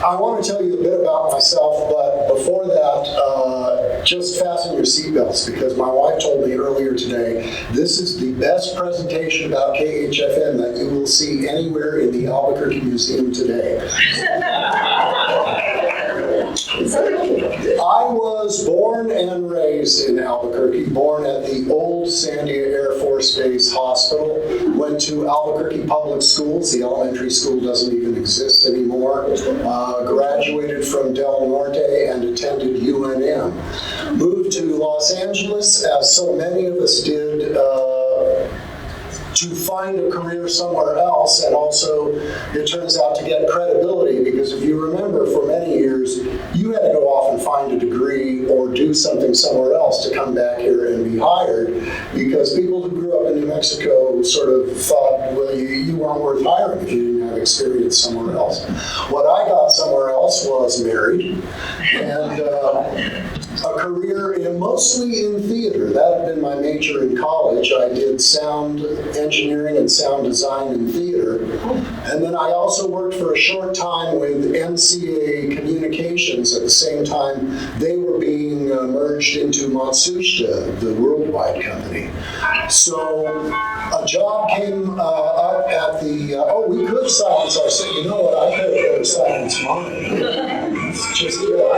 I want to tell you a bit about myself, but before that, just fasten your seatbelts, because my wife told me earlier today, this is the best presentation about KHFM that you will see anywhere in the Albuquerque Museum today. I was born and raised in Albuquerque, born at the old Sandia Air Force Base Hospital, went to Albuquerque Public Schools. The elementary school doesn't even exist anymore. Graduated from Del Norte and attended UNM. Moved to Los Angeles, as so many of us did, to find a career somewhere else, and also it turns out to get credibility, because if you remember, for many years you had to go off and find a degree or do something somewhere else to come back here and be hired, because people who grew up in New Mexico sort of thought, well, you weren't worth hiring if you didn't have experience somewhere else. What I got somewhere else was married, and a career mostly in theater. That had been my major in college. I did sound engineering and sound design in theater. And then I also worked for a short time with NCA Communications at the same time they were being merged into Matsushita, the worldwide company. So a job came up at the, we could silence our, you know what, I could have silence mine. Just do that.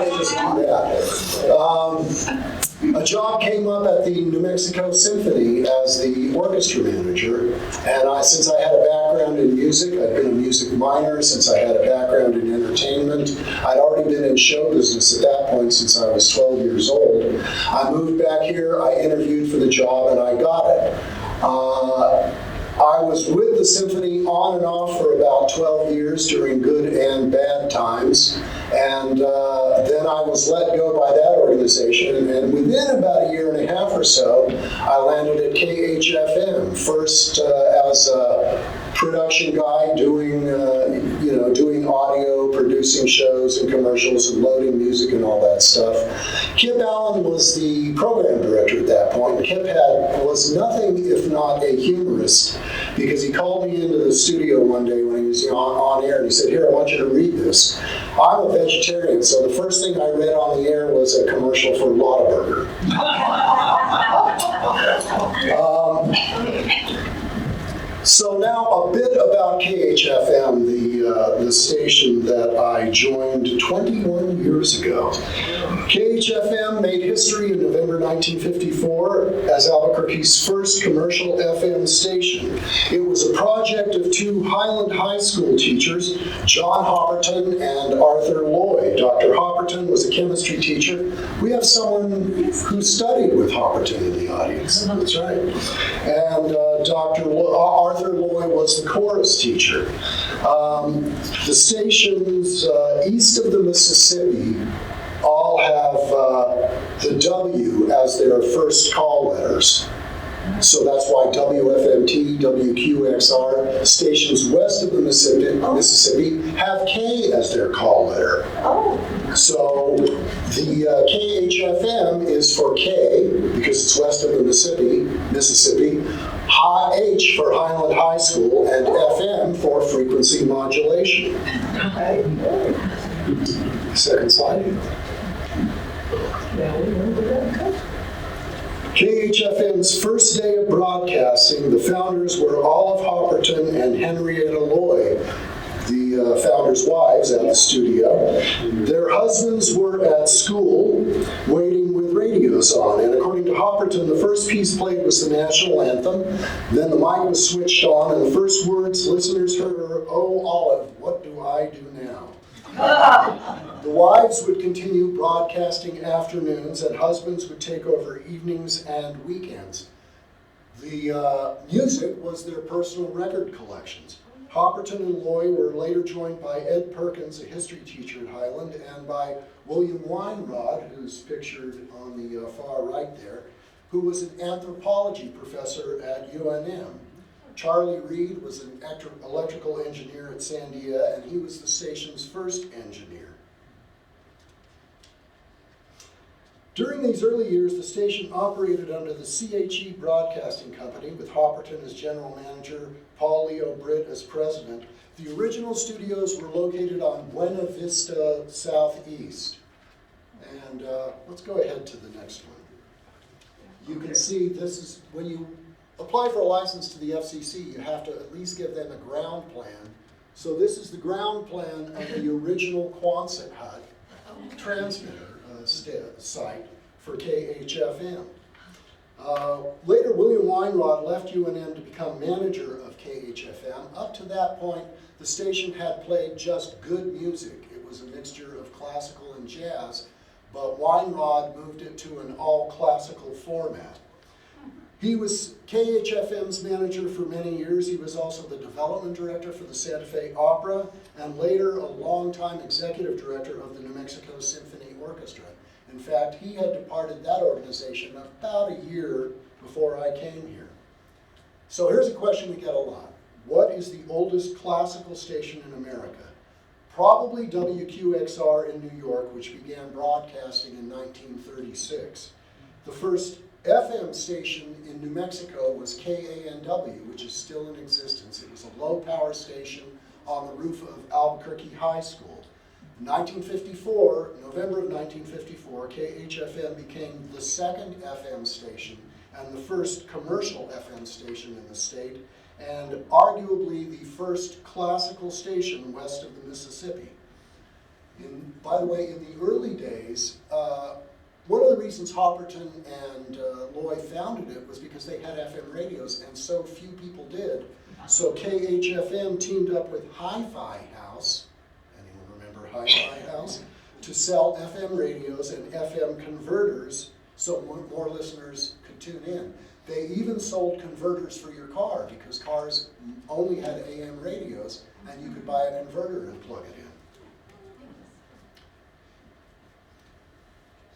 A job came up at the New Mexico Symphony as the orchestra manager, and since I had a background in music, I'd been a music minor, since I had a background in entertainment, I'd already been in show business at that point since I was 12 years old. I moved back here, I interviewed for the job, and I got it. I was with the symphony on and off for about 12 years during good and bad times, and then I was let go by that organization, and within about a year and a half or so, I landed at KHFM, first as a production guy doing audio, producing shows and commercials and loading music and all that stuff. Kip Allen was the program director at that point. Kip was nothing if not a humorist, because he called me into the studio one day when he was on air, and he said, "Here, I want you to read this." I'm a vegetarian, so the first thing I read on the air was a commercial for Lottaburger. So now a bit about KHFM, the station that I joined 21 years ago. KHFM made history in November 1954 as Albuquerque's first commercial FM station. It was a project of two Highland High School teachers, John Hopperton and Arthur Loy. Dr. Hopperton was a chemistry teacher. We have someone who studied with Hopperton in the audience. That's right. And Arthur Loy was the chorus teacher. The stations east of the Mississippi all have the W as their first call letters. So that's why WFMT, WQXR, stations west of the Mississippi have K as their call letter. So the KHFM is for K, because it's west of the Mississippi, H for Highland High School, and FM for frequency modulation. Second slide. KHFM's first day of broadcasting, the founders were Olive Hopperton and Henrietta Loy, the founders' wives, at the studio. Their husbands were at school waiting with radios on, and according to Hopperton, the first piece played was the national anthem. Then the mic was switched on, and the first words listeners heard were, "Oh, Olive, what do I do now?" The wives would continue broadcasting afternoons, and husbands would take over evenings and weekends. The music was their personal record collections. Hopperton and Loy were later joined by Ed Perkins, a history teacher at Highland, and by William Weinrod, who's pictured on the far right there, who was an anthropology professor at UNM. Charlie Reed was an electrical engineer at Sandia, and he was the station's first engineer. During these early years, the station operated under the CHE Broadcasting Company, with Hopperton as general manager, Paul Leo Britt as president. The original studios were located on Buena Vista Southeast. And let's go ahead to the next one. You can see this is, when you apply for a license to the FCC, you have to at least give them a ground plan. So this is the ground plan of the original Quonset hut transmitter site for KHFM. Later, William Weinrod left UNM to become manager of KHFM. Up to that point, the station had played just good music. It was a mixture of classical and jazz, but Weinrod moved it to an all-classical format. He was KHFM's manager for many years. He was also the development director for the Santa Fe Opera, and later a longtime executive director of the New Mexico Symphony Orchestra. In fact, he had departed that organization about a year before I came here. So here's a question we get a lot. What is the oldest classical station in America? Probably WQXR in New York, which began broadcasting in 1936. The first FM station in New Mexico was KANW, which is still in existence. It was a low-power station on the roof of Albuquerque High School. In 1954, November of 1954, KHFM became the second FM station and the first commercial FM station in the state, and arguably the first classical station west of the Mississippi. By the way, in the early days, one of the reasons Hopperton and Loy founded it was because they had FM radios and so few people did. So KHFM teamed up with Hi-Fi House, anyone remember Hi-Fi House, to sell FM radios and FM converters so more listeners could tune in. They even sold converters for your car because cars only had AM radios and you could buy a converter and plug it in.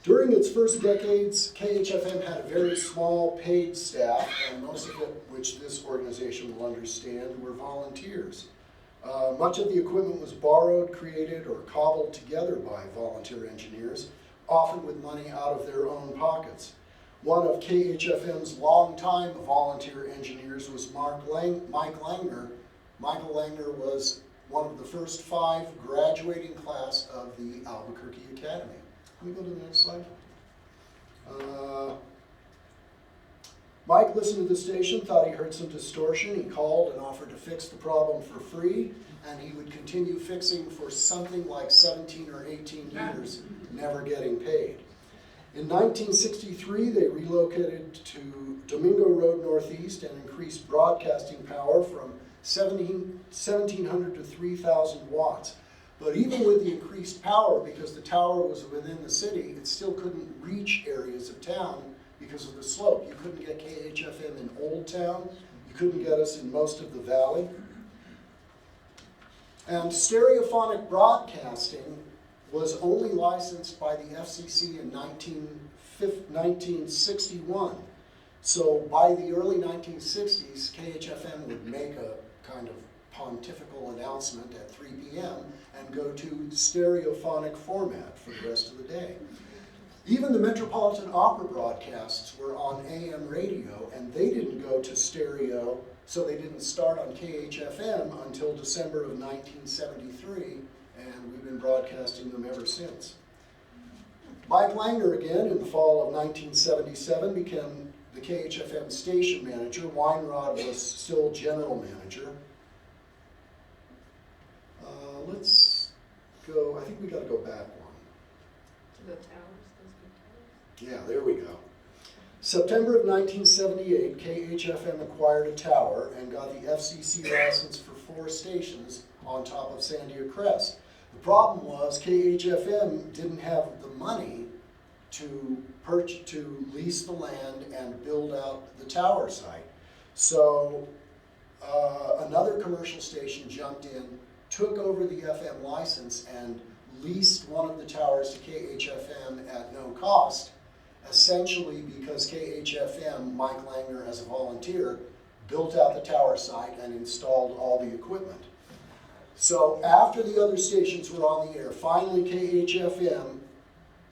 During its first decades, KHFM had a very small paid staff, and most of it, which this organization will understand, were volunteers. Much of the equipment was borrowed, created, or cobbled together by volunteer engineers, often with money out of their own pockets. One of KHFM's longtime volunteer engineers was Mike Langner. Michael Langner was one of the first 5 graduating class of the Albuquerque Academy. Can we go to the next slide? Mike listened to the station, thought he heard some distortion. He called and offered to fix the problem for free, and he would continue fixing for something like 17 or 18 years, never getting paid. In 1963, they relocated to Domingo Road Northeast and increased broadcasting power from 1,700 to 3,000 watts. But even with the increased power, because the tower was within the city, it still couldn't reach areas of town because of the slope. You couldn't get KHFM in Old Town. You couldn't get us in most of the valley. And stereophonic broadcasting was only licensed by the FCC in 1961. So by the early 1960s, KHFM would make a kind of pontifical announcement at 3 p.m. and go to stereophonic format for the rest of the day. Even the Metropolitan Opera broadcasts were on AM radio, and they didn't go to stereo, so they didn't start on KHFM until December of 1973, and we've been broadcasting them ever since. Mike Langner, again, in the fall of 1977, became the KHFM station manager. Weinrod was still general manager. Let's go, I think we got to go back one. To the towers, those big towers? Yeah, there we go. September of 1978, KHFM acquired a tower and got the FCC license for 4 stations on top of Sandia Crest. The problem was KHFM didn't have the money to lease the land and build out the tower site. So another commercial station jumped in, took over the FM license, and leased one of the towers to KHFM at no cost, essentially because KHFM, Mike Langner as a volunteer, built out the tower site and installed all the equipment. So after the other stations were on the air, finally KHFM,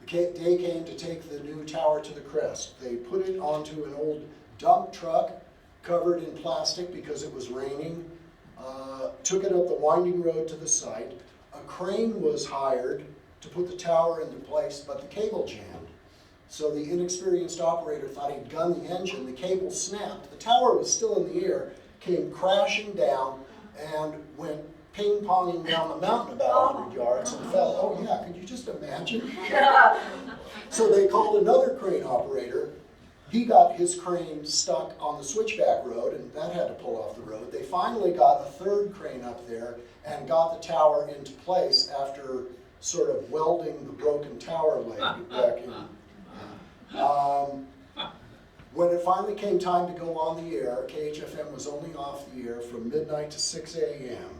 the day came to take the new tower to the crest. They put it onto an old dump truck covered in plastic because it was raining, took it up the winding road to the site. A crane was hired to put the tower into place, but the cable jammed. So the inexperienced operator thought he'd gunned the engine, the cable snapped, the tower was still in the air, came crashing down, and went ping-ponging down the mountain about 100 yards and fell. Oh yeah, could you just imagine? So they called another crane operator. He got his crane stuck on the switchback road, and that had to pull off the road. They finally got a third crane up there and got the tower into place after sort of welding the broken tower leg back in. When it finally came time to go on the air, KHFM was only off the air from midnight to 6 a.m.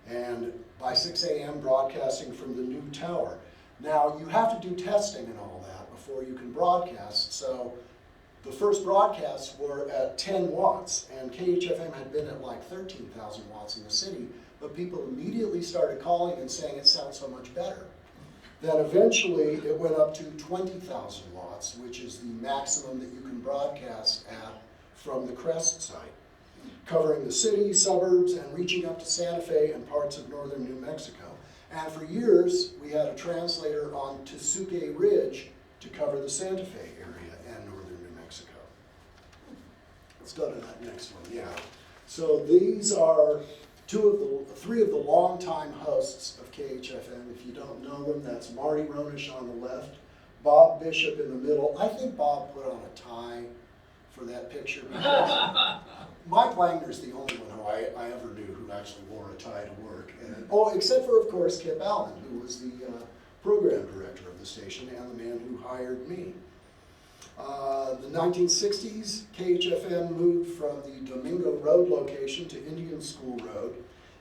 And by 6 a.m. broadcasting from the new tower. Now, you have to do testing and all that before you can broadcast, so the first broadcasts were at 10 watts, and KHFM had been at like 13,000 watts in the city, but people immediately started calling and saying it sounds so much better. Then eventually it went up to 20,000 watts, which is the maximum that you can broadcast at from the crest site, covering the city, suburbs, and reaching up to Santa Fe and parts of northern New Mexico. And for years, we had a translator on Tesuque Ridge to cover the Santa Fe area and northern New Mexico. Let's go to that next one, yeah. So these are three of the longtime hosts of KHFM. If you don't know them, that's Marty Ronish on the left, Bob Bishop in the middle. I think Bob put on a tie for that picture. Mike Langner's the only one who I ever knew who actually wore a tie to work. And, except for, of course, Kip Allen, who was the program director of the station and the man who hired me. The 1960s, KHFM moved from the Domingo Road location to Indian School Road,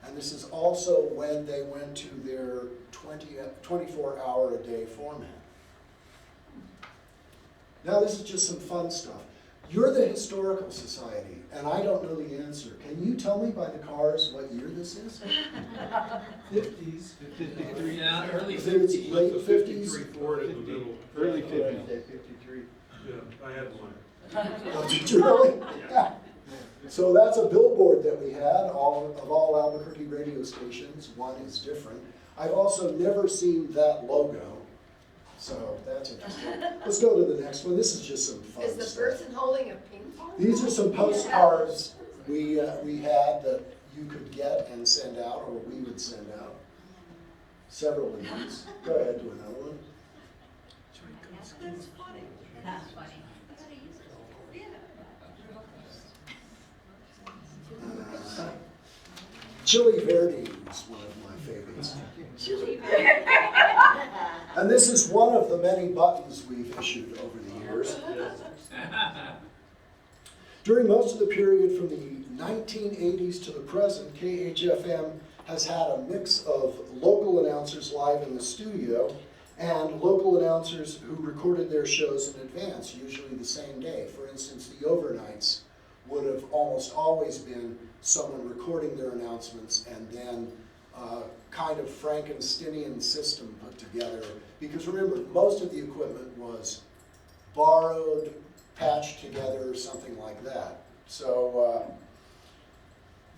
and this is also when they went to their 24-hour-a-day format. Now this is just some fun stuff. You're the Historical Society, and I don't know the answer. Can you tell me by the cars what year this is? 50s. 53. Yeah, early Is it 50s. late 50s? Ford in the middle. Early 50s. 53. Yeah, I had one. Oh, did you really? Yeah. So that's a billboard that we had, of all Albuquerque radio stations. One is different. I've also never seen that logo, so that's interesting. Let's go to the next one. This is just some fun Is the stuff. person holding a ping pong? These are some postcards we had that you could get and send out, or we would send out. Several of these. Go ahead, do another one. That's funny. That's funny. Chili Verde is one of my favorites. Chili. And this is one of the many buttons we've issued over the years. During most of the period from the 1980s to the present, KHFM has had a mix of local announcers live in the studio and local announcers who recorded their shows in advance, usually the same day. For instance, the overnights would have almost always been someone recording their announcements and then kind of Frankensteinian system put together. Because remember, most of the equipment was borrowed, patched together, or something like that. So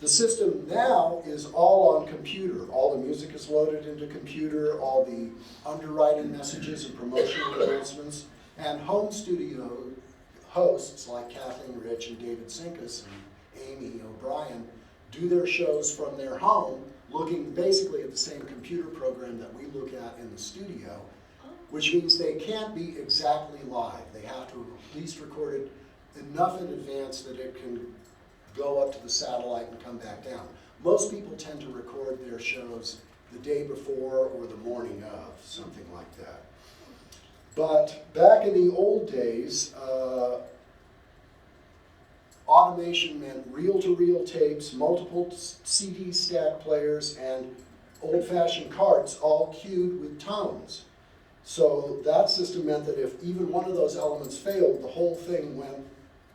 the system now is all on computer. All the music is loaded into computer, all the underwriting messages and promotional announcements, and home studio hosts like Kathleen Rich and David Sinkus and Amy O'Brien do their shows from their home, looking basically at the same computer program that we look at in the studio, which means they can't be exactly live. They have to at least record it enough in advance that it can go up to the satellite and come back down. Most people tend to record their shows the day before or the morning of, something like that. But back in the old days, automation meant reel-to-reel tapes, multiple CD stack players, and old-fashioned carts all cued with tones. So that system meant that if even one of those elements failed, the whole thing went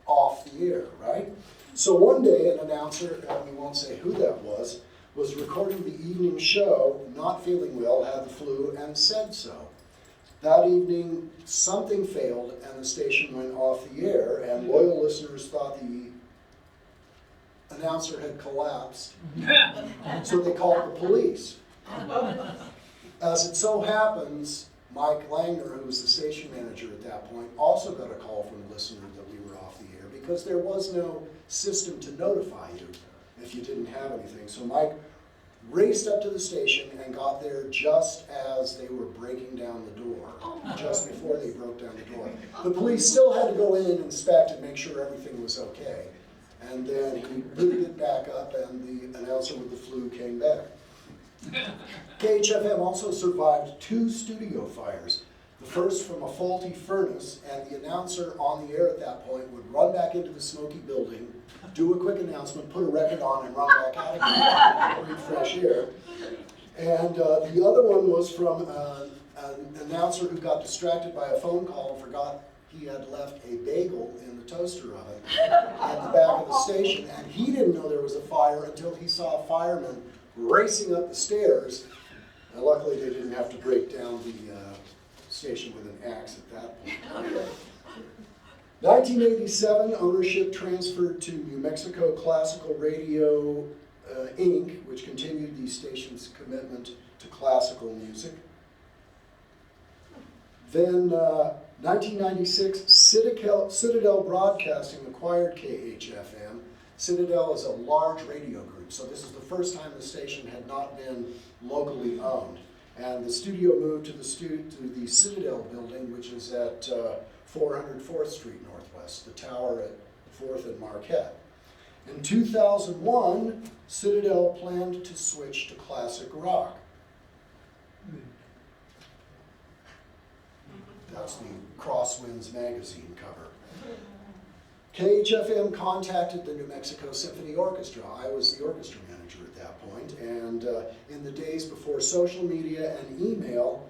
off the air, right? So one day an announcer, and we won't say who that was recording the evening show, not feeling well, had the flu, and said so. That evening, something failed and the station went off the air, and loyal listeners thought the announcer had collapsed, so they called the police. As it so happens, Mike Langner, who was the station manager at that point, also got a call from a listener that we were off the air because there was no system to notify you if you didn't have anything. So Mike raced up to the station and got there just as they were breaking down the door, just before they broke down the door. The police still had to go in and inspect and make sure everything was okay. And then he booted it back up and the announcer with the flu came back. KHFM also survived 2 studio fires. The first from a faulty furnace, and the announcer on the air at that point would run back into the smoky building, do a quick announcement, put a record on, and run back out again, breathe fresh air. And the other one was from an announcer who got distracted by a phone call and forgot he had left a bagel in the toaster oven at the back of the station, and he didn't know there was a fire until he saw a fireman racing up the stairs. And luckily, they didn't have to break down the station with an axe at that point. 1987, ownership transferred to New Mexico Classical Radio, Inc., which continued the station's commitment to classical music. Then, 1996, Citadel Broadcasting acquired KHFM. Citadel is a large radio group, so this is the first time the station had not been locally owned. And the studio moved to the Citadel building, which is at 404th Street Northwest, the tower at 4th and Marquette. In 2001, Citadel planned to switch to classic rock. That's the Crosswinds magazine cover. KHFM contacted the New Mexico Symphony Orchestra. I was the orchestra manager at that point, and in the days before social media and email,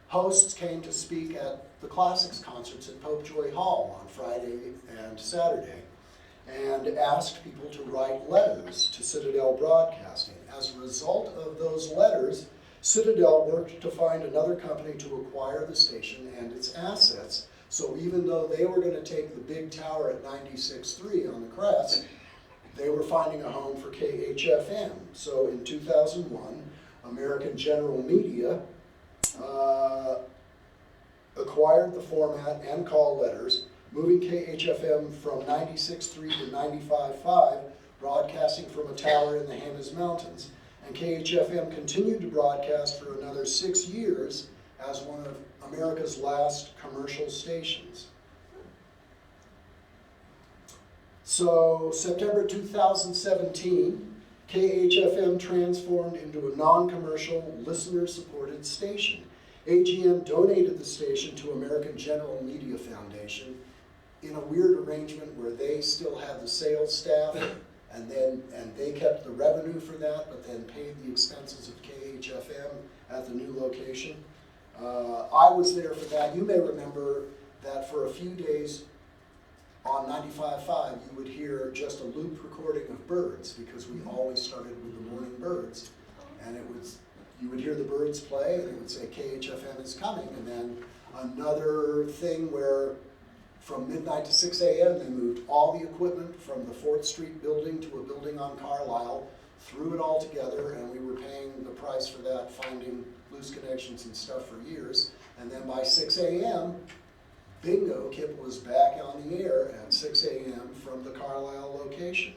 hosts came to speak at the classics concerts at Pope Joy Hall on Friday and Saturday, and asked people to write letters to Citadel Broadcasting. As a result of those letters, Citadel worked to find another company to acquire the station and its assets. So even though they were going to take the big tower at 96.3 on the crest, they were finding a home for KHFM. So in 2001, American General Media acquired the format and call letters, moving KHFM from 96.3 to 95.5, broadcasting from a tower in the Jemez Mountains. And KHFM continued to broadcast for another 6 years as one of America's last commercial stations. So, September 2017, KHFM transformed into a non-commercial, listener-supported station. AGM donated the station to American General Media Foundation in a weird arrangement where they still had the sales staff and they kept the revenue for that, but then paid the expenses of KHFM at the new location. I was there for that. You may remember that for a few days on 95.5, you would hear just a loop recording of birds, because we always started with the morning birds. And you would hear the birds play, and it would say KHFM is coming. And then another thing where from midnight to 6 a.m., they moved all the equipment from the 4th Street building to a building on Carlisle, threw it all together, and we were paying the price for that, finding loose connections and stuff for years. And then by 6 a.m., bingo, Kip was back on the air at 6 a.m. from the Carlisle location.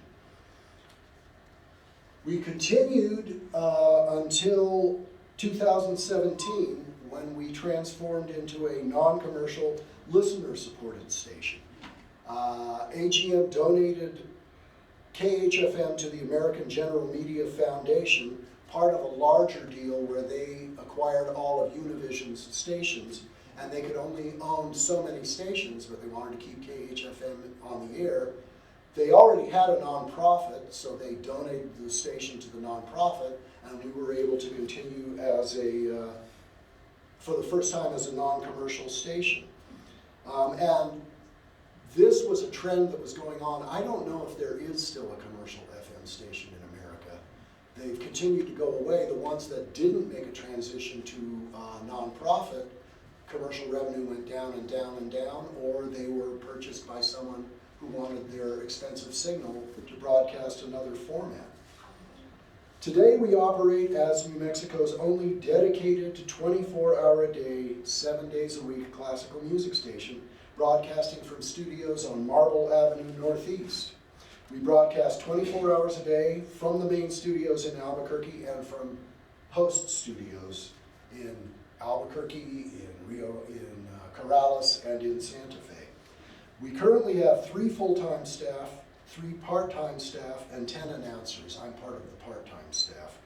We continued until 2017, when we transformed into a non-commercial, listener-supported station. AGM donated KHFM to the American General Media Foundation, part of a larger deal where they acquired all of Univision's stations, and they could only own so many stations, but they wanted to keep KHFM on the air. They already had a nonprofit, so they donated the station to the nonprofit, and we were able to continue as for the first time, as a non-commercial station. And this was a trend that was going on. I don't know if there is still a commercial FM station in America. They've continued to go away. The ones that didn't make a transition to nonprofit commercial revenue went down and down and down, or they were purchased by someone who wanted their expensive signal to broadcast another format. Today we operate as New Mexico's only dedicated 24-hour-a-day, 7 days a week classical music station, broadcasting from studios on Marble Avenue Northeast. We broadcast 24 hours a day from the main studios in Albuquerque and from host studios in Albuquerque, in Rio, in Corrales, and in Santa Fe. We currently have 3 full-time staff, 3 part-time staff, and 10 announcers. I'm part of the part-time staff.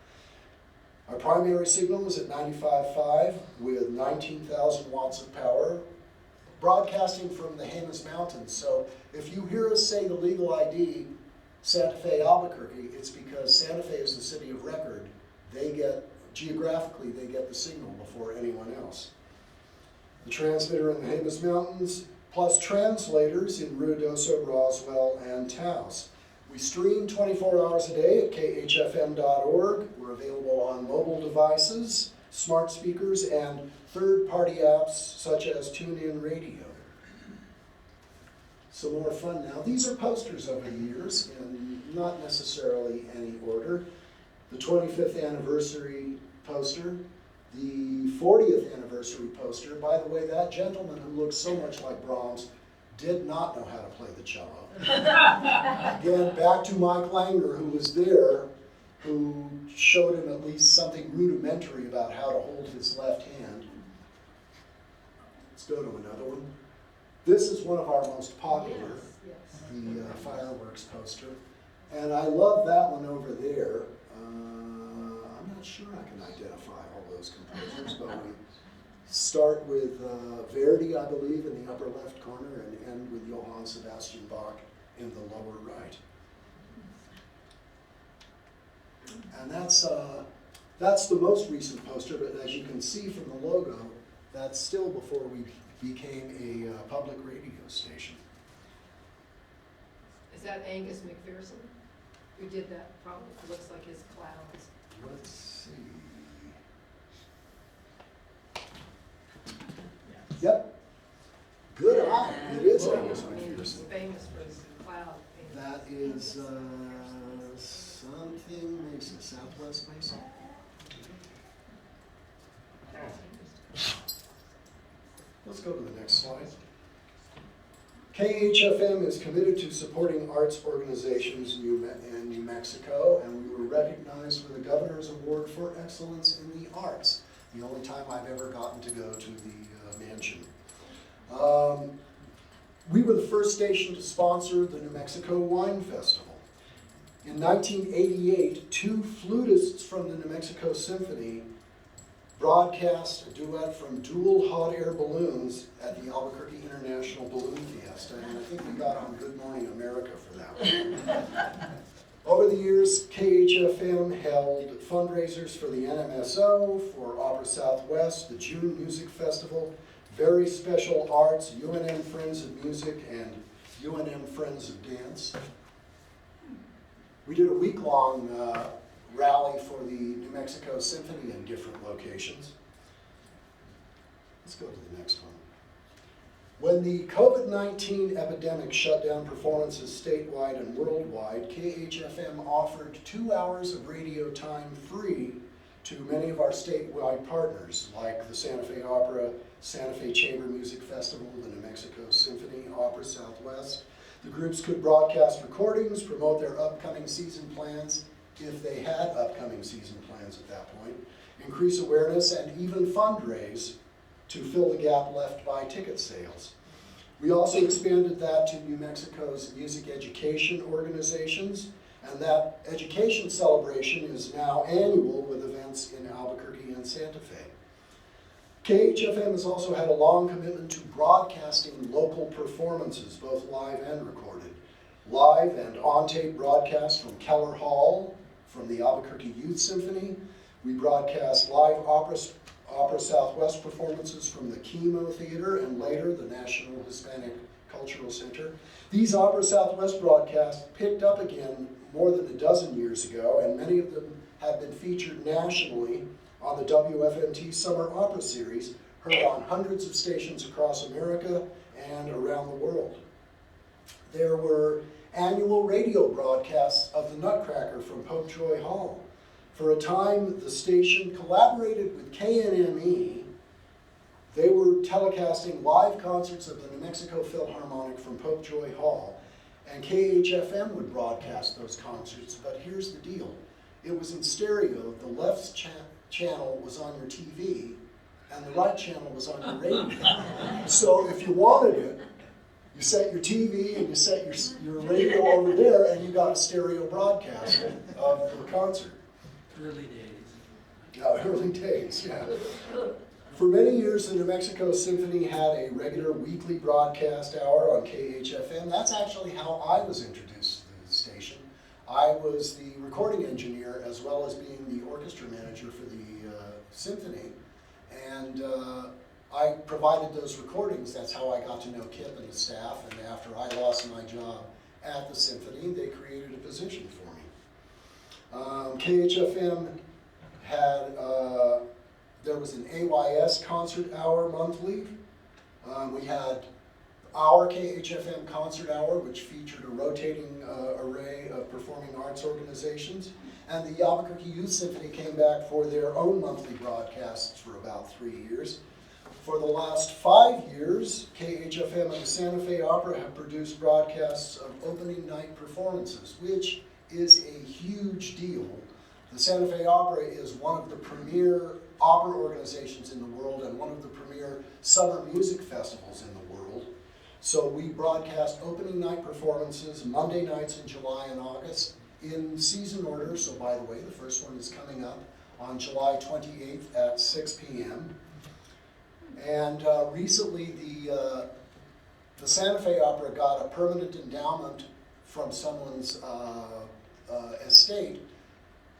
Our primary signal is at 95.5 with 19,000 watts of power, broadcasting from the Jemez Mountains. So if you hear us say the legal ID, Santa Fe, Albuquerque, it's because Santa Fe is the city of record. Geographically, they get the signal before anyone else. The transmitter in the Jemez Mountains, plus translators in Ruidoso, Roswell, and Taos. We stream 24 hours a day at KHFM.org. We're available on mobile devices, smart speakers, and third-party apps such as TuneIn Radio. Some more fun now. These are posters over the years, in not necessarily any order. The 25th anniversary poster, the 40th anniversary poster. By the way, that gentleman who looks so much like Brahms did not know how to play the cello. Again, back to Mike Langer, who was there, who showed him at least something rudimentary about how to hold his left hand. Let's go to another one. This is one of our most popular, the fireworks poster. And I love that one over there. I'm not sure I can identify all those composers, but we start with Verdi, I believe, in the upper left corner, and end with Johann Sebastian Bach in the lower right. And that's the most recent poster, but as you can see from the logo, that's still before we became a public radio station. Is that Angus McPherson? Who did that? Probably looks like his clouds. Let's see. Yep. Good eye. It is Angus I mean, he's McPherson. famous for his cloud painting. That is something Mesa, Southwest Mesa. Let's go to the next slide. KHFM is committed to supporting arts organizations in New Mexico, and we were recognized with the Governor's Award for Excellence in the Arts, the only time I've ever gotten to go to the mansion. We were the first station to sponsor the New Mexico Wine Festival. In 1988, 2 flutists from the New Mexico Symphony broadcast a duet from dual hot air balloons at the Albuquerque International Balloon Fiesta, and I think we got on Good Morning America for that one. Over the years, KHFM held fundraisers for the NMSO, for Opera Southwest, the June Music Festival, Very Special Arts, UNM Friends of Music, and UNM Friends of Dance. We did a week-long rally for the New Mexico Symphony in different locations. Let's go to the next one. When the COVID-19 epidemic shut down performances statewide and worldwide, KHFM offered 2 hours of radio time free to many of our statewide partners, like the Santa Fe Opera, Santa Fe Chamber Music Festival, the New Mexico Symphony, Opera Southwest. The groups could broadcast recordings, promote their upcoming season plans, if they had upcoming season plans at that point, increase awareness, and even fundraise to fill the gap left by ticket sales. We also expanded that to New Mexico's music education organizations, and that education celebration is now annual with events in Albuquerque and Santa Fe. KHFM has also had a long commitment to broadcasting local performances, both live and recorded. Live and on-tape broadcasts from Keller Hall, from the Albuquerque Youth Symphony. We broadcast live Opera Southwest performances from the Chemo Theater and later the National Hispanic Cultural Center. These Opera Southwest broadcasts picked up again more than a dozen years ago, and many of them have been featured nationally on the WFMT Summer Opera Series, heard on hundreds of stations across America and around the world. There were annual radio broadcasts of the Nutcracker from Popejoy Hall. For a time, the station collaborated with KNME. They were telecasting live concerts of the New Mexico Philharmonic from Popejoy Hall, and KHFM would broadcast those concerts. But here's the deal. It was in stereo. The left channel was on your TV, and the right channel was on your radio. So if you wanted it, you set your TV and you set your radio over there, and you got a stereo broadcast of the concert. Early days. Early days, yeah. For many years, the New Mexico Symphony had a regular weekly broadcast hour on KHFM. That's actually how I was introduced to the station. I was the recording engineer as well as being the orchestra manager for the symphony. And I provided those recordings. That's how I got to know Kip and the staff. And after I lost my job at the symphony, they created a position for me. KHFM had, there was an AYS concert hour monthly. We had our KHFM concert hour, which featured a rotating array of performing arts organizations. And the Albuquerque Youth Symphony came back for their own monthly broadcasts for about 3 years. For the last 5 years, KHFM and the Santa Fe Opera have produced broadcasts of opening night performances, which is a huge deal. The Santa Fe Opera is one of the premier opera organizations in the world and one of the premier summer music festivals in the world. So we broadcast opening night performances Monday nights in July and August in season order. So by the way, the first one is coming up on July 28th at 6 p.m. And recently the Santa Fe Opera got a permanent endowment from someone's estate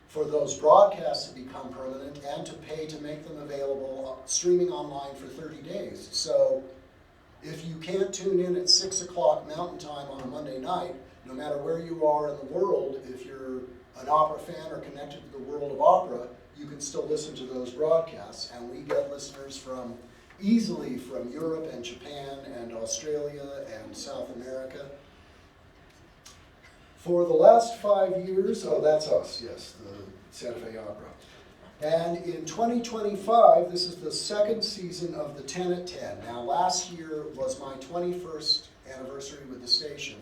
for those broadcasts to become permanent and to pay to make them available streaming online for 30 days. So if you can't tune in at 6 o'clock Mountain Time on a Monday night, no matter where you are in the world, if you're an opera fan or connected to the world of opera, you can still listen to those broadcasts. And we get listeners easily from Europe and Japan and Australia and South America. For the last 5 years, oh, that's us, yes, the Santa Fe Opera. And in 2025, this is the second season of the 10 at 10. Now, last year was my 21st anniversary with the station,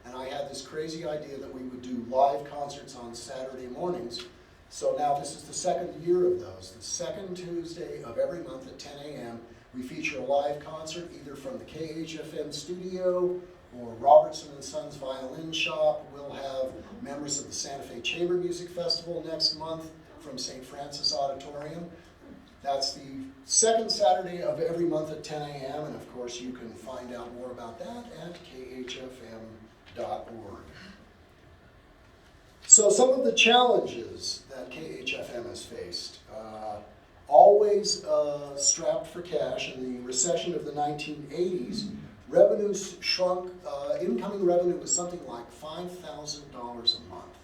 and I had this crazy idea that we would do live concerts on Saturday mornings. So now this is the second year of those. The second Tuesday of every month at 10 a.m., we feature a live concert either from the KHFM studio or Robertson and Sons Violin Shop. We'll have members of the Santa Fe Chamber Music Festival next month from St. Francis Auditorium. That's the second Saturday of every month at 10 a.m. And of course, you can find out more about that at khfm.org. So some of the challenges that KHFM has faced. Always strapped for cash. In the recession of the 1980s, revenues shrunk. Incoming revenue was something like $5,000 a month.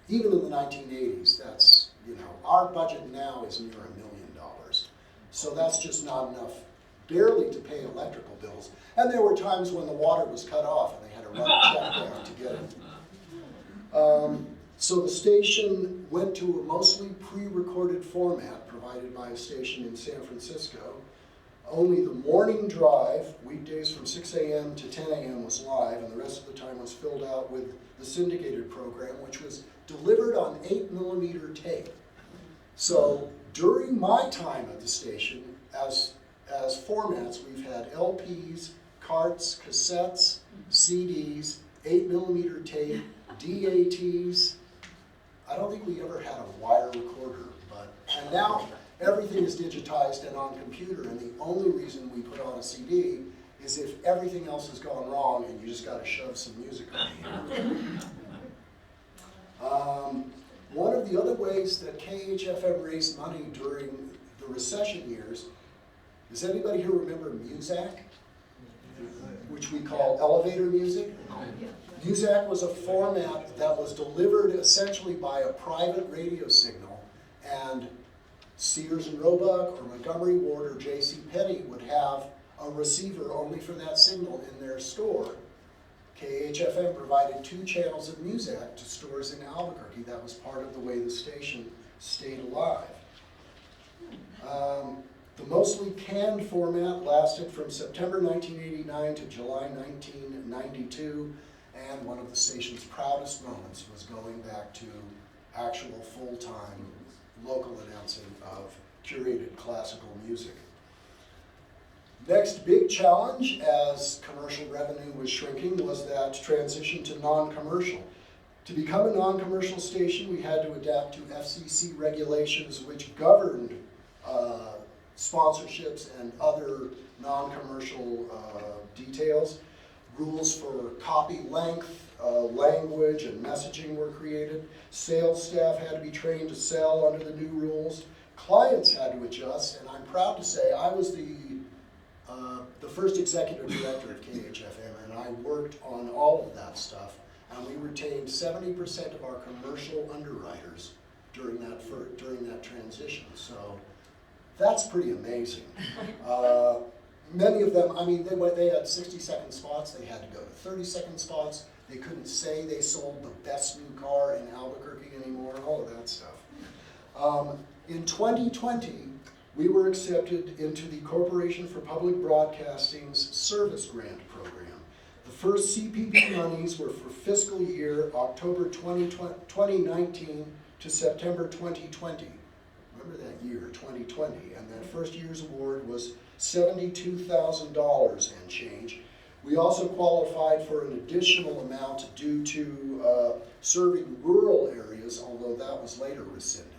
Even in the 1980s, that's, our budget now is near $1 million. So that's just not enough, barely to pay electrical bills. And there were times when the water was cut off and they had to run a check down to get it. So the station went to a mostly pre-recorded format provided by a station in San Francisco. Only the morning drive, weekdays from 6 a.m. to 10 a.m. was live, and the rest of the time was filled out with the syndicated program, which was delivered on 8mm tape. So during my time at the station, as formats, we've had LPs, carts, cassettes, CDs, 8mm tape, DATs. I don't think we ever had a wire recorder, and now everything is digitized and on computer, and the only reason we put on a CD is if everything else has gone wrong and you just got to shove some music on here. One of the other ways that KHFM raised money during the recession years, does anybody here remember Muzak, which we call elevator music? Muzak was a format that was delivered essentially by a private radio signal, and Sears and Roebuck or Montgomery Ward or J.C. Penney would have a receiver only for that signal in their store. KHFM provided 2 channels of music to stores in Albuquerque. That was part of the way the station stayed alive. The mostly canned format lasted from September 1989 to July 1992, and one of the station's proudest moments was going back to actual full-time local announcing of curated classical music. Next big challenge as commercial revenue was shrinking was that transition to non-commercial. To become a non-commercial station, we had to adapt to FCC regulations which governed sponsorships and other non-commercial details. Rules for copy length, language, and messaging were created. Sales staff had to be trained to sell under the new rules. Clients had to adjust, and I'm proud to say I was the first executive director of KHFM, and I worked on all of that stuff. And we retained 70% of our commercial underwriters during that transition. So that's pretty amazing. Many of them, I mean, they had 60-second spots. They had to go to 30-second spots. They couldn't say they sold the best new car in Albuquerque anymore, all of that stuff. In 2020, we were accepted into the Corporation for Public Broadcasting's Service Grant Program. The first CPB monies were for fiscal year October 2019 to September 2020. Remember that year, 2020, and that first year's award was $72,000 and change. We also qualified for an additional amount due to serving rural areas, although that was later rescinded.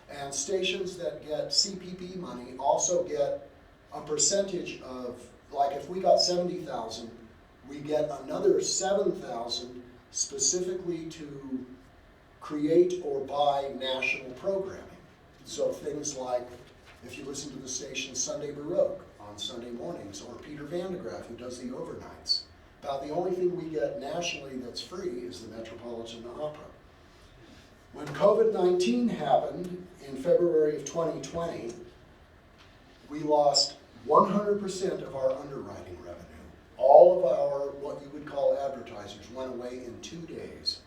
And stations that get CPB money also get a percentage of, like if we got $70,000, we get another $7,000 specifically to create or buy national programming. So things like, if you listen to the station Sunday Baroque on Sunday mornings, or Peter Vandegraff who does the overnights, about the only thing we get nationally that's free is the Metropolitan Opera. When COVID-19 happened in February of 2020, we lost 100% of our underwriting revenue. All of our, what you would call advertisers, went away in 2 days.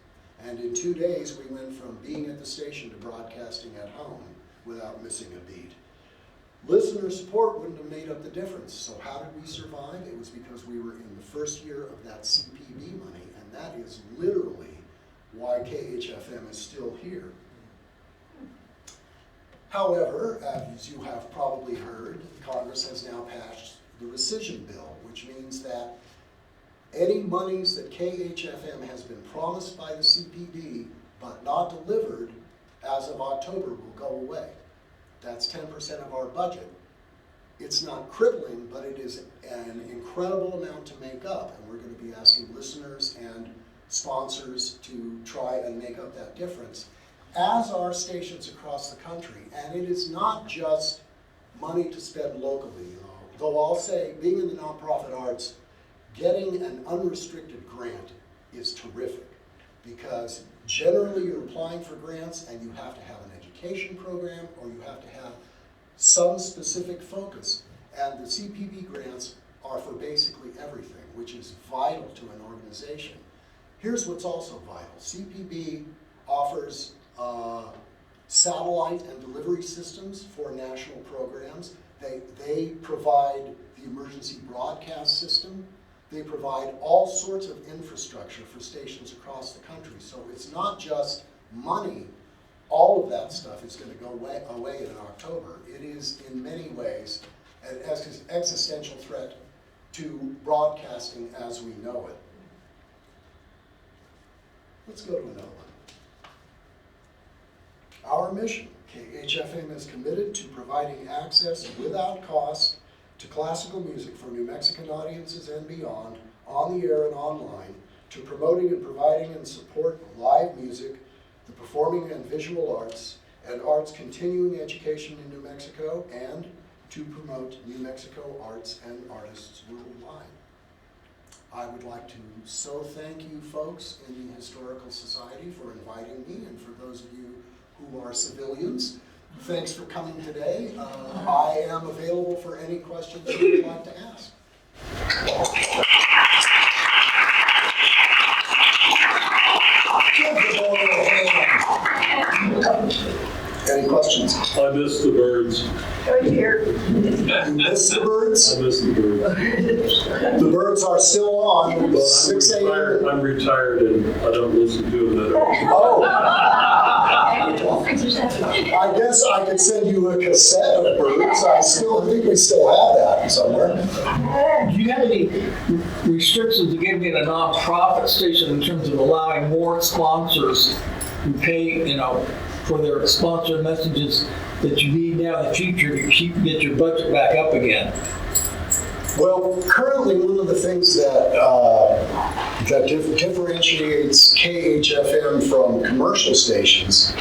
And in 2 days, we went from being at the station to broadcasting at home without missing a beat. Listener support wouldn't have made up the difference. So how did we survive? It was because we were in the first year of that CPB money, and that is literally why KHFM is still here. However, as you have probably heard, Congress has now passed the rescission bill, which means that any monies that KHFM has been promised by the CPB but not delivered as of October will go away. That's 10% of our budget. It's not crippling, but it is an incredible amount to make up, and we're going to be asking listeners and sponsors to try and make up that difference, as are stations across the country. And it is not just money to spend locally, though I'll say, being in the nonprofit arts, getting an unrestricted grant is terrific, because generally you're applying for grants and you have to have an education program or you have to have some specific focus. And the CPB grants are for basically everything, which is vital to an organization. Here's what's also vital. CPB offers satellite and delivery systems for national programs. They provide the emergency broadcast system. They provide all sorts of infrastructure for stations across the country. So it's not just money. All of that stuff is going to go away in October. It is in many ways an existential threat to broadcasting as we know it. Let's go to another one. Our mission, KHFM is committed to providing access without cost to classical music for New Mexican audiences and beyond, on the air and online, to promoting and providing and support live music, the performing and visual arts, and arts continuing education in New Mexico, and to promote New Mexico arts and artists worldwide. I would like to so thank you folks in the Historical Society for inviting me, and for those of you who are civilians, Thanks for coming today. I am available for any questions you would like to ask. Any questions? I miss the birds. You miss the birds? I miss the birds. The birds are still on, Well, 6 a.m. I'm retired and I don't listen to them at all. Oh, I guess I could send you a cassette of birds. I think we still have that somewhere. Do you have any restrictions again being a nonprofit station in terms of allowing more sponsors who pay, for their sponsored messages that you need now in the future to get your budget back up again? Well, currently, one of the things that differentiates KHFM from commercial stations,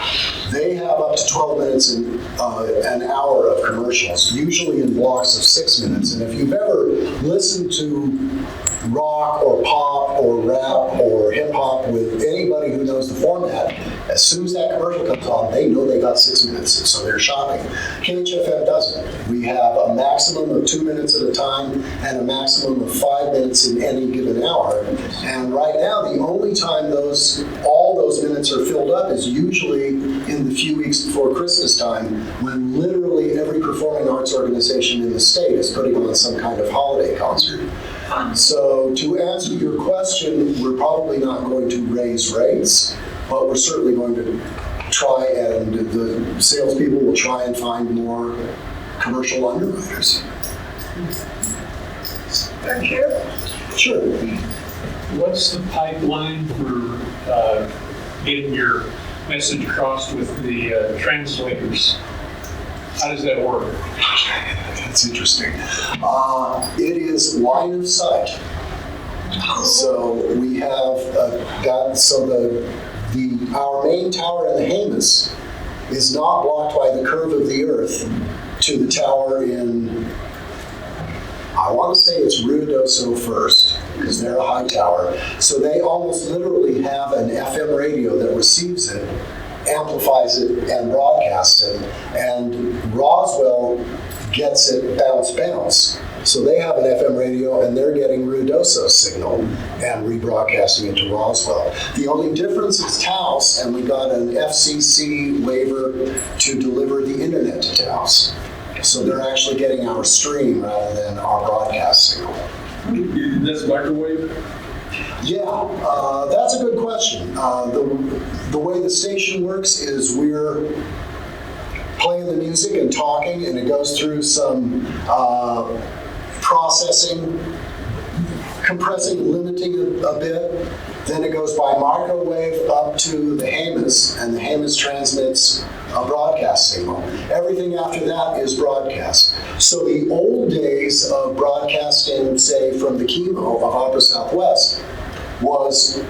they have up to 12 minutes in an hour of commercials, usually in blocks of 6 minutes. And if you've ever listened to rock or pop or rap or hip hop with anybody who knows the format, as soon as that commercial comes on, they know they got 6 minutes, so they're shopping. KHFM doesn't. We have a maximum of 2 minutes at a time and a maximum of 5 minutes in any given hour. And right now, the only time all those minutes are filled up is usually in the few weeks before Christmas time, when literally every performing arts organization in the state is putting on some kind of holiday concert. So to answer your question, we're probably not going to raise rates, but we're certainly going to try, and the salespeople will try and find more commercial underwriters. Thank you. Sure. What's the pipeline for getting your message across with the translators? How does that work? That's interesting. It is line of sight. So we have our main tower in the Hamus is not blocked by the curve of the earth to the tower in, I want to say it's Ruidoso first, because they're a high tower. So they almost literally have an FM radio that receives it, amplifies it, and broadcasts it. And Roswell gets it bounce. So they have an FM radio and they're getting Ruidoso's signal and rebroadcasting it to Roswell. The only difference is Taos, and we got an FCC waiver to deliver the internet to Taos. So they're actually getting our stream rather than our broadcast signal. That's microwave? Yeah, that's a good question. The way the station works is we're playing the music and talking, and it goes through some processing, compressing, limiting a bit. Then it goes by microwave up to the Hamus, and the Hamus transmits a broadcast signal. Everything after that is broadcast. So the old days of broadcasting, say, from the Chemo of Opera Southwest was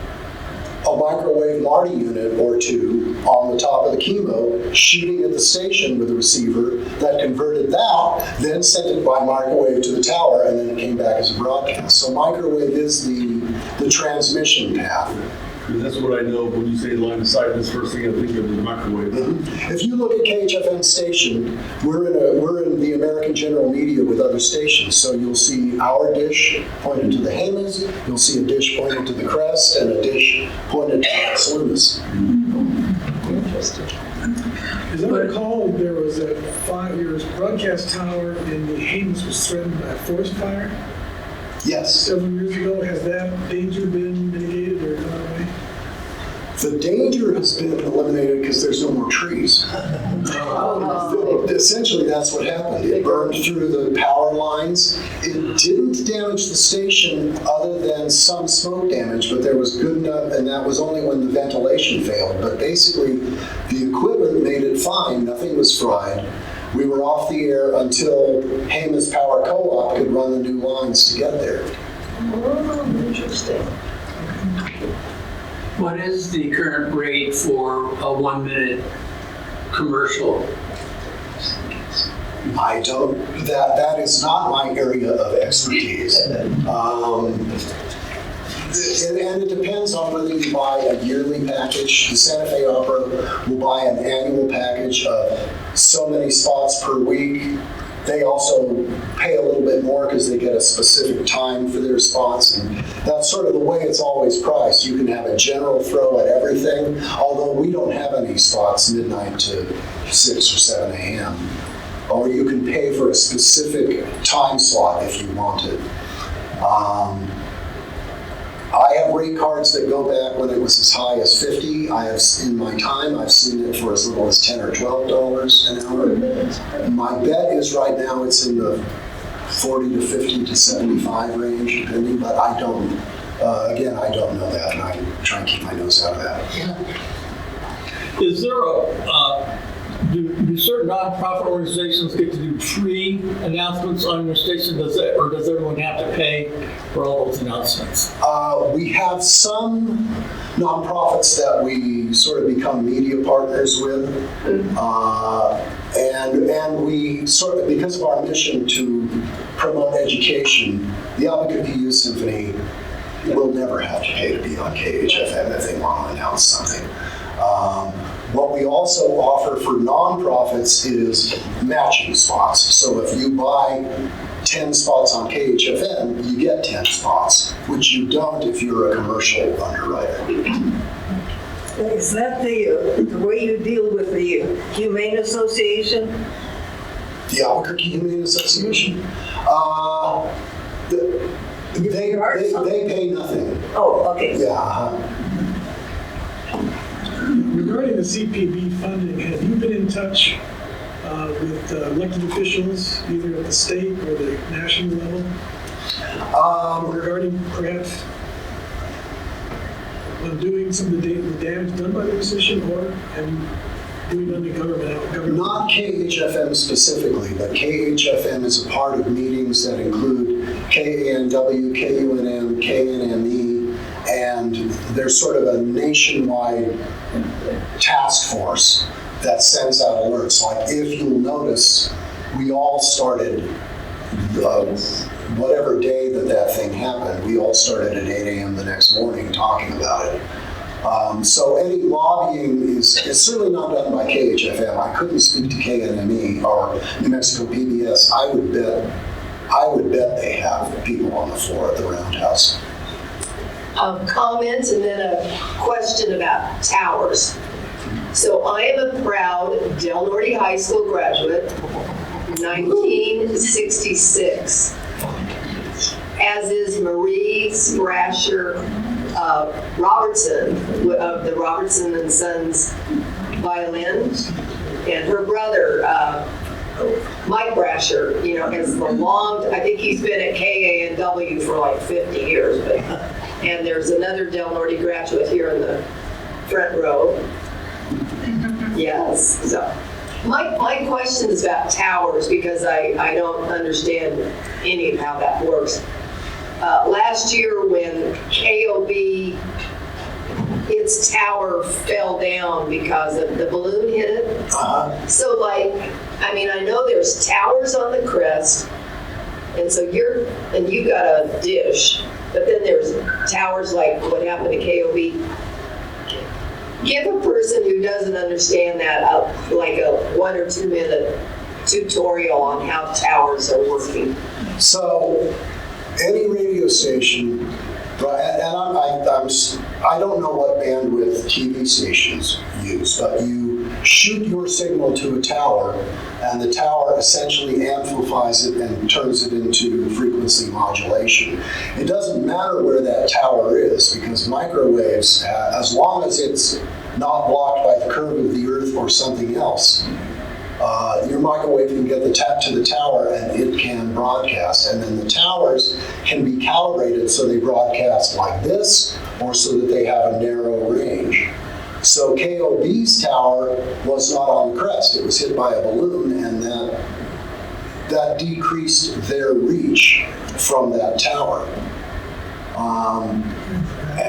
a microwave Marty unit or two on the top of the Chemo shooting at the station with a receiver that converted that, then sent it by microwave to the tower, and then it came back as a broadcast. So microwave is the transmission path. That's what I know. When you say line of sight, that's the first thing I think of is microwave. If you look at KHFM station, we're in the American General Media with other stations. So you'll see our dish pointed to the Hamas, you'll see a dish pointed to the Crest, and a dish pointed to Las Lunas. Interesting. As I recall, there was a 5 years broadcast tower in the Haines was threatened by a forest fire Yes. several years ago. Has that danger been mitigated or gone away? The danger has been eliminated because there's no more trees. Essentially, that's what happened. It burned through the power lines. It didn't damage the station other than some smoke damage, but there was good enough, and that was only when the ventilation failed. But basically, the equipment made it fine. Nothing was fried. We were off the air until Hamas Power Co-op could run the new lines to get there. Oh, interesting. What is the current rate for a 1 minute commercial? I don't, that is not my area of expertise. And it depends on whether you buy a yearly package. The Santa Fe Opera will buy an annual package of so many spots per week. They also pay a little bit more because they get a specific time for their spots, and that's sort of the way it's always priced. You can have a general throw at everything, although we don't have any spots midnight to 6 or 7 a.m. Or you can pay for a specific time slot if you want it. I have rate cards that go back when it was as high as $50. In my time, I've seen it for as little as $10 or $12 an hour. My bet is right now it's in the 40 to 50 to 75 range, depending, but I don't, again, I don't know that, and I try and keep my nose out of that. Is there do certain nonprofit organizations get to do free announcements on your station, or does everyone have to pay for all those announcements? We have some nonprofits that we sort of become media partners with, and we sort of, because of our mission to promote education, the Albuquerque Youth Symphony will never have to pay to be on KHFM if they want to announce something. What we also offer for nonprofits is matching spots. So if you buy 10 spots on KHFM, you get 10 spots, which you don't if you're a commercial underwriter. Is that the way you deal with the Humane Association? The Albuquerque Humane Association? They pay nothing. Oh, okay. Yeah. Regarding the CPB funding, have you been in touch with elected officials, either at the state or the national level, regarding perhaps doing some of the damage done by the position, or doing under government? Not KHFM specifically, but KHFM is a part of meetings that include KANW, KUNM, KNME, and there's sort of a nationwide task force that sends out alerts. Like, if you'll notice, we all started, whatever day that thing happened, we all started at 8 a.m. the next morning talking about it. So any lobbying is certainly not done by KHFM. I couldn't speak to KNME or New Mexico PBS. I would bet they have people on the floor at the Roundhouse. Comments and then a question about towers. So I am a proud Del Norte High School graduate, 1966, as is Marie Brasher Robertson of the Robertson and Sons Violin, and her brother, Mike Brasher, has I think he's been at KANW for like 50 years, and there's another Del Norte graduate here in the front row. Yes, so my question is about towers, because I don't understand any of how that works. Last year when KOB, its tower fell down because of the balloon hit it. So I know there's towers on the crest, and so you got a dish, but then there's towers like what happened to KOB. Give a person who doesn't understand that like a 1 or 2 minute tutorial on how towers are working. So any radio station, and I don't know what bandwidth TV stations use, but you shoot your signal to a tower, and the tower essentially amplifies it and turns it into frequency modulation. It doesn't matter where that tower is, because microwaves, as long as it's not blocked by the curve of the earth or something else, your microwave can get to the tower and it can broadcast. And then the towers can be calibrated so they broadcast like this, or so that they have a narrow range. So KOB's tower was not on the crest. It was hit by a balloon, and that decreased their reach from that tower.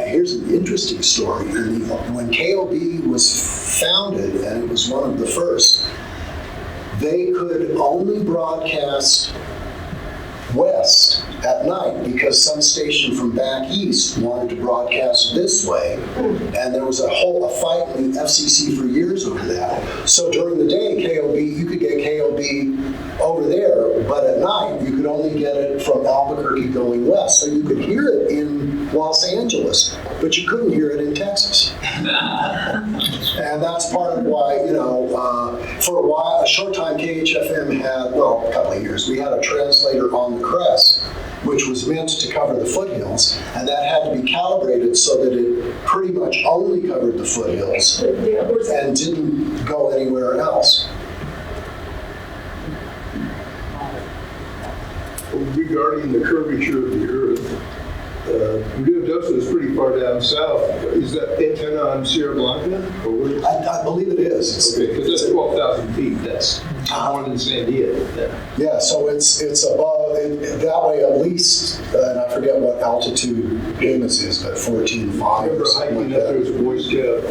Here's an interesting story. When KOB was founded, and it was one of the first, they could only broadcast west at night because some station from back east wanted to broadcast this way, and there was a fight in the FCC for years over that. So during the day, KOB, you could get KOB over there, but at night you could only get it from Albuquerque going west. So you could hear it in Los Angeles, but you couldn't hear it in Texas. And that's part of why, for a while, a short time, KHFM had, well, a couple of years, we had a translator on the crest, which was meant to cover the foothills, and that had to be calibrated so that it pretty much only covered the foothills and didn't go anywhere else. Regarding the curvature of the Earth, Rio Dosa is pretty far down south. Is that antenna on Sierra Blanca? Or where? I believe it is. Okay, because that's 12,000 feet. That's more than Sandia. Yeah, so it's above, that way at least, and I forget what altitude Amos is, but 14.5 I or remember something like hiking up there that. as a Boy Scout.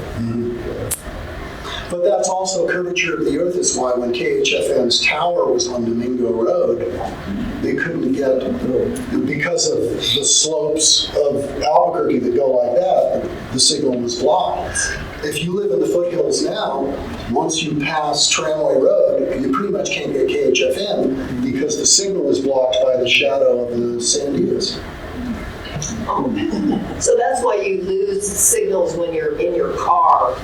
But that's also curvature of the Earth is why when KHFM's tower was on Domingo Road, they couldn't get, because of the slopes of Albuquerque that go like that, the signal was blocked. If you live in the foothills now, once you pass Tramway Road, you pretty much can't get KHFM because the signal is blocked by the shadow of the Sandias. So that's why you lose signals when you're in your car,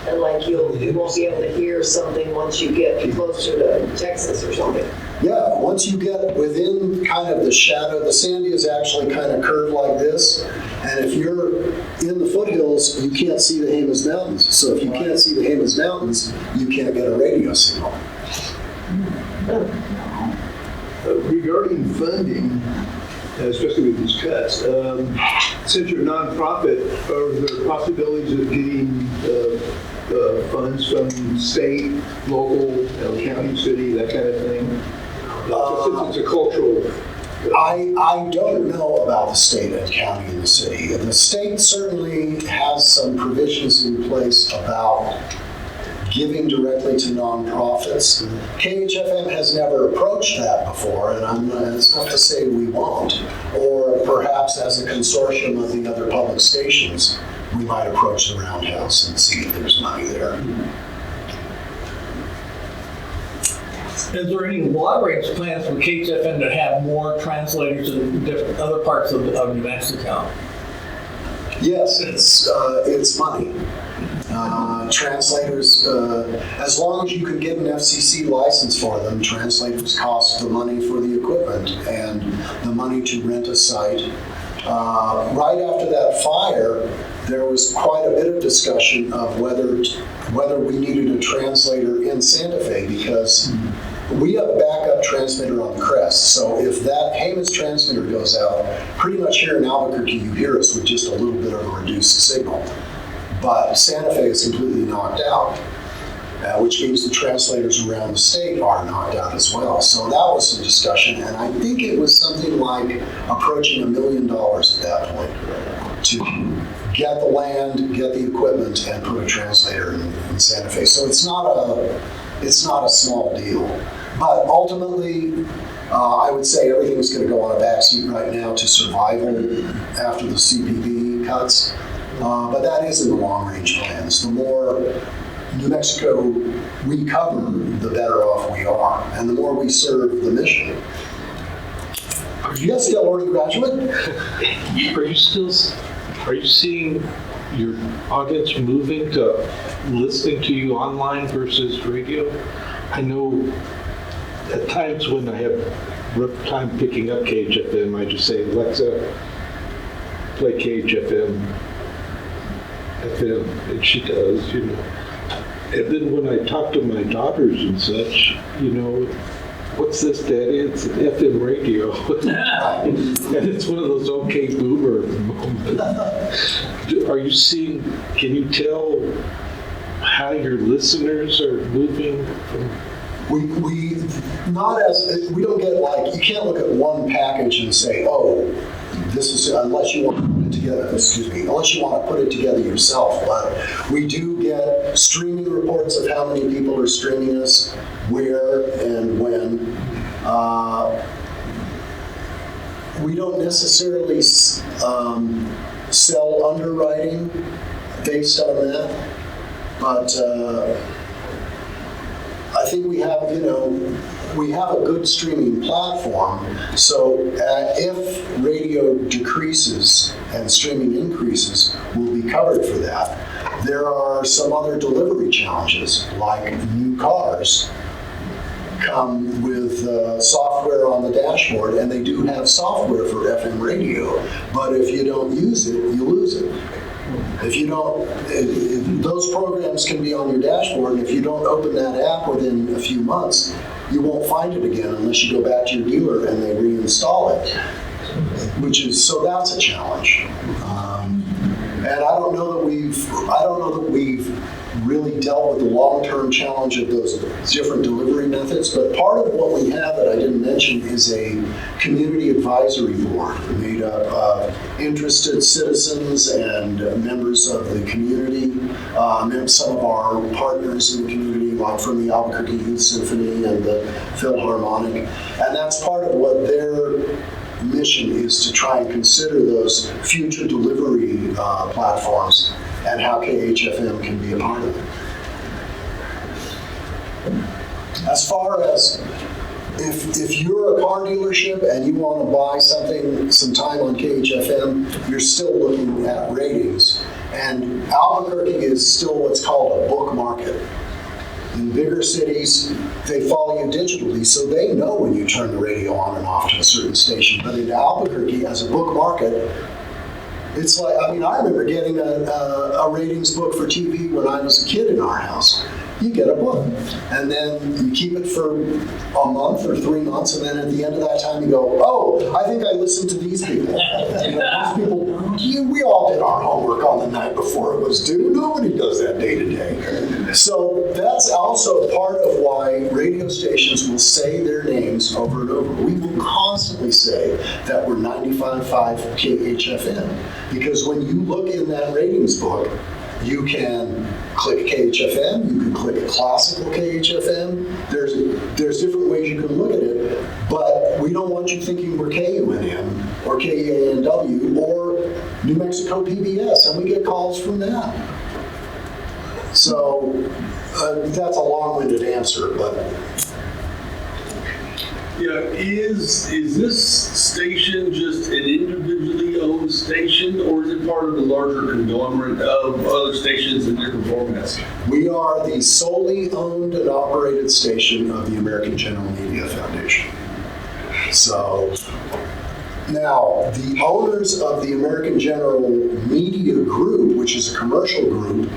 and like you won't be able to hear something once you get closer to Texas or something. Yeah, once you get within kind of the shadow, the Sandia is actually kind of curved like this, and if you're in the foothills, you can't see the Jemez Mountains. So if you can't see the Jemez Mountains, you can't get a radio signal. Regarding funding, especially with these cuts, since you're a nonprofit, are there possibilities of getting funds from state, local, county, city, that kind of thing? Since it's a cultural... I don't know about the state and county and the city. The state certainly has some provisions in place about giving directly to nonprofits. KHFM has never approached that before, and it's not to say we won't. Or perhaps as a consortium of the other public stations, we might approach the Roundhouse and see if there's money there. Is there any long-range plans for KHFM to have more translators in different other parts of New Mexico? Yes, it's money. Translators, as long as you can get an FCC license for them, translators cost the money for the equipment and the money to rent a site. Right after that fire, there was quite a bit of discussion of whether we needed a translator in Santa Fe because we have a backup transmitter on the crest. So if that Jemez transmitter goes out, pretty much here in Albuquerque, you hear us with just a little bit of a reduced signal. But Santa Fe is completely knocked out, which means the translators around the state are knocked out as well. So that was some discussion, and I think it was something like approaching $1 million at that point to get the land, get the equipment, and put a translator in Santa Fe. So it's not a small deal. But ultimately, I would say everything's going to go on a backseat right now to survival after the CPB cuts. But that is in the long-range plans. The more New Mexico we cover, the better off we are, and the more we serve the mission. Yes, Del Orte graduate? Are you seeing your audience moving to listening to you online versus radio? I know at times when I have rough time picking up KHFM, I just say, Alexa, play KHFM FM, and she does, And then when I talk to my daughters and such, what's this, Daddy? It's an FM radio. And it's one of those okay boomer moments. Are you seeing, can you tell how your listeners are moving from? We don't get you can't look at one package and say, oh, this is, unless you want to put it together, unless you want to put it together yourself. But we do get streaming reports of how many people are streaming us, where and when. we don't necessarily sell underwriting based on that, but I think we have, we have a good streaming platform. So if radio decreases and streaming increases, we'll be covered for that. There are some other delivery challenges, like new cars come with software on the dashboard, and they do have software for FM radio, but if you don't use it, you lose it. If you don't, those programs can be on your dashboard, and if you don't open that app within a few months, you won't find it again unless you go back to your dealer and they reinstall it, so that's a challenge. And I don't know that we've really dealt with the long-term challenge of those different delivery methods, but part of what we have that I didn't mention is a community advisory board made up of interested citizens and members of the community, some of our partners in the community, like from the Albuquerque Youth Symphony and the Philharmonic, and that's part of what their mission is, to try and consider those future delivery platforms and how KHFM can be a part of it. As far as if you're a car dealership and you want to buy some time on KHFM, you're still looking at ratings. And Albuquerque is still what's called a book market. In bigger cities, they follow you digitally, so they know when you turn the radio on and off to a certain station. But in Albuquerque, as a book market, it's like, I remember getting a ratings book for TV when I was a kid in our house. You get a book, and then you keep it for a month or 3 months, and then at the end of that time you go, oh, I think I listened to these people. These people, we all did our homework on the night before it was due. Nobody does that day to day. So that's also part of why radio stations will say their names over and over. We will constantly say that we're 95.5 KHFM, because when you look in that ratings book, you can click KHFM, you can click classical KHFM. There's different ways you can look at it, but we don't want you thinking we're KUNM or KEANW or New Mexico PBS, and we get calls from that. So that's a long-winded answer, but. Yeah, is this station just an individually owned station, or is it part of the larger conglomerate of other stations in different formats? We are the solely owned and operated station of the American General Media Foundation. So now, the owners of the American General Media Group, which is a commercial group,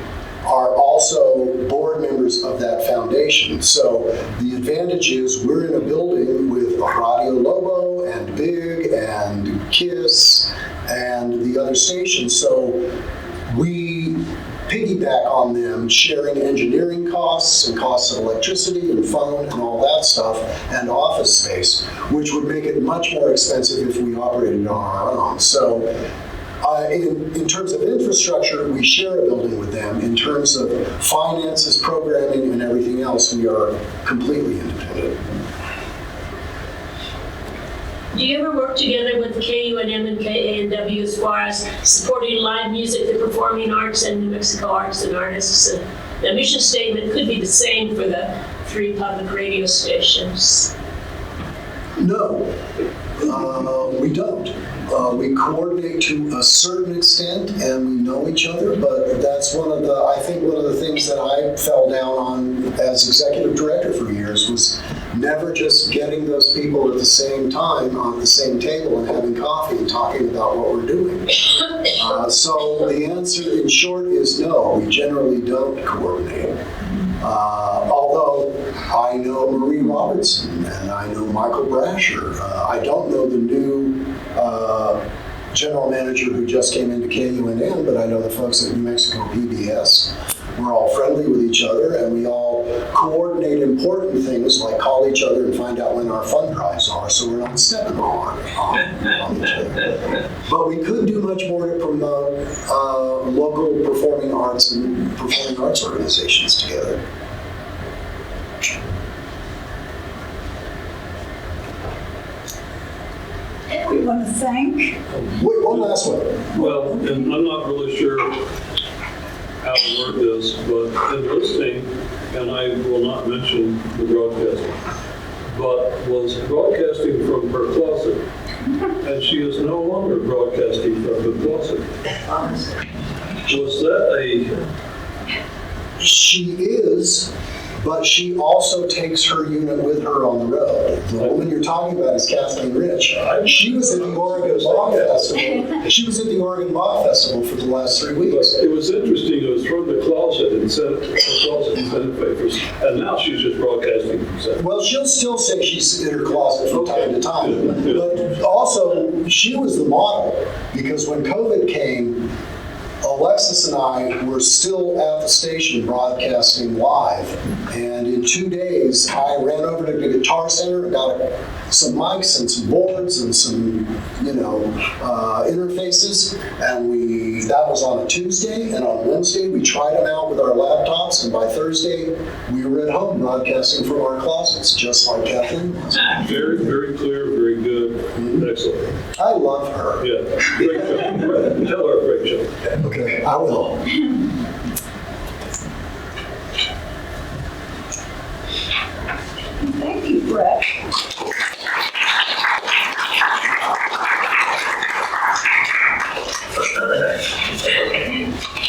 are also board members of that foundation. So the advantage is we're in a building with Radio Lobo and Big and KISS and the other stations. So we piggyback on them, sharing engineering costs and costs of electricity and phone and all that stuff and office space, which would make it much more expensive if we operated on our own. So in terms of infrastructure, we share a building with them. In terms of finances, programming, and everything else, we are completely independent. Do you ever work together with KUNM and KANW as far as supporting live music, the performing arts, and New Mexico arts and artists? The mission statement could be the same for the 3 public radio stations. No, we don't. We coordinate to a certain extent, and we know each other, but that's one of the things that I fell down on as executive director for years was never just getting those people at the same time on the same table and having coffee and talking about what we're doing. So the answer in short is no, we generally don't coordinate. Although I know Marie Robertson and I know Michael Brasher. I don't know the new general manager who just came into KUNM, but I know the folks at New Mexico PBS. We're all friendly with each other, and we all coordinate important things like call each other and find out when our fund drives are, so we're not stepping on each other. But we could do much more to promote local performing arts and performing arts organizations together. We want to thank. Wait, one last one. Well, and I'm not really sure how to word this, but in listening, and I will not mention the broadcasting, but was broadcasting from her closet, and she is no longer broadcasting from her closet. Was that a... She is, but she also takes her unit with her on the road. The woman you're talking about is Kathleen Rich. She was at the Oregon Bach Festival. She was at the Oregon Bach Festival for the last 3 weeks. It was interesting, it was from the closet and Senate papers, and now she's just broadcasting from Senate. Well, she'll still say she's in her closet from time to time. But also, she was the model, because when COVID came, Alexis and I were still at the station broadcasting live, and in 2 days, I ran over to the Guitar Center and got some mics and some boards and some, interfaces, and that was on a Tuesday, and on Wednesday, we tried them out with our laptops, and by Thursday, we were at home broadcasting from our closets, just like Kathleen was. Very, very clear, very good, excellent. I love her. Yeah, great job. Tell her great job. Okay, I will. Thank you, Brett.